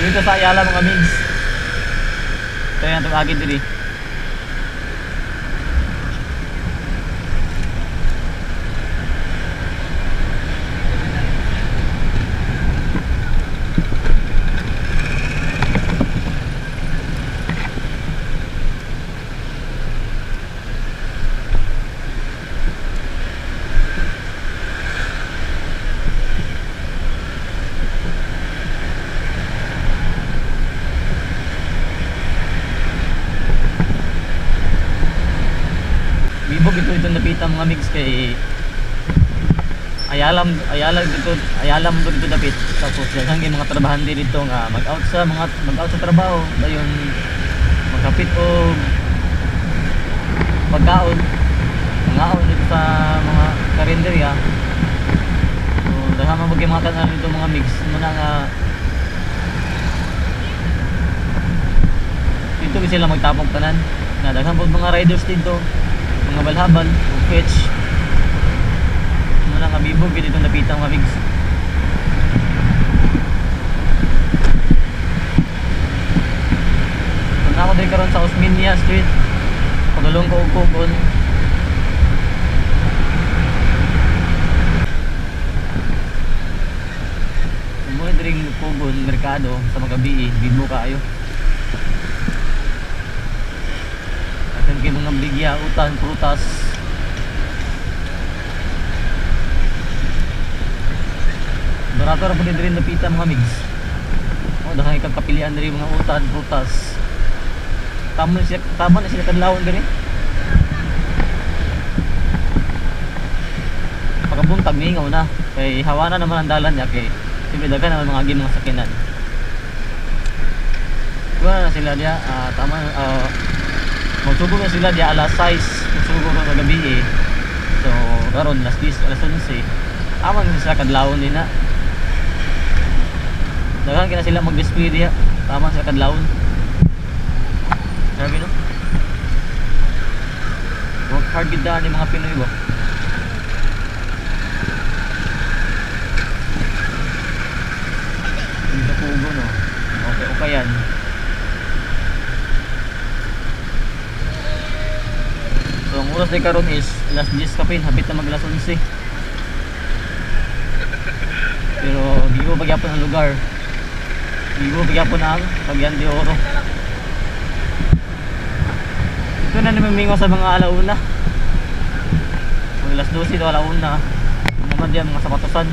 dito sa Ayala mga migs. Ito yan itong agid diri. Bibog ito napita mga mix kay Ayalam dito dapit. Tapos daghang mga trabahan din dito nga mag-out sa trabaho dayon magkapit o pagkaon mangaon dito sa mga karinderya. So daghang mabagi mga tanan dito mga mix muna nga dito sila magtapok tanan na daghang po mga riders dito, mga balhabal o fetch muna nga bibog dito napitang mga migs. Kung ako din karon sa Osminia Street pagulong ko og Kugon. Muna din Kugon merkado sa magabi bibo kaayo. Akan kay mga bigya utan prutas. Barato ra pud diri napita mga migs. Oh, daghang ikapilian diri mga utan prutas. Tama na sila kadlawon diri. Pagkabuntag ningaw na kay hawana naman ang dalan niya kay dagan naman mga agi mga sakinan. Kuha na sila diya tama magsugo na sila diya alas 6 magsugo na sa gabi so karon alas 10 alas 11 aman sila kadlawon din na daghan kina sila mag-display diya tama sa kadlawon. Sabi no work hard gid ni mga Pinoy ba. Dito Kugo no okay yan. So ang oras na karon is alas 10 kapin, habit na mag alas 11. Pero di ko pagyapon ang lugar. Di ko pagyapon ang Cagayan de Oro. Ito na namimingaw sa mga alauna. Mga alas 12 o alauna. Naman diyan mga sapatosan.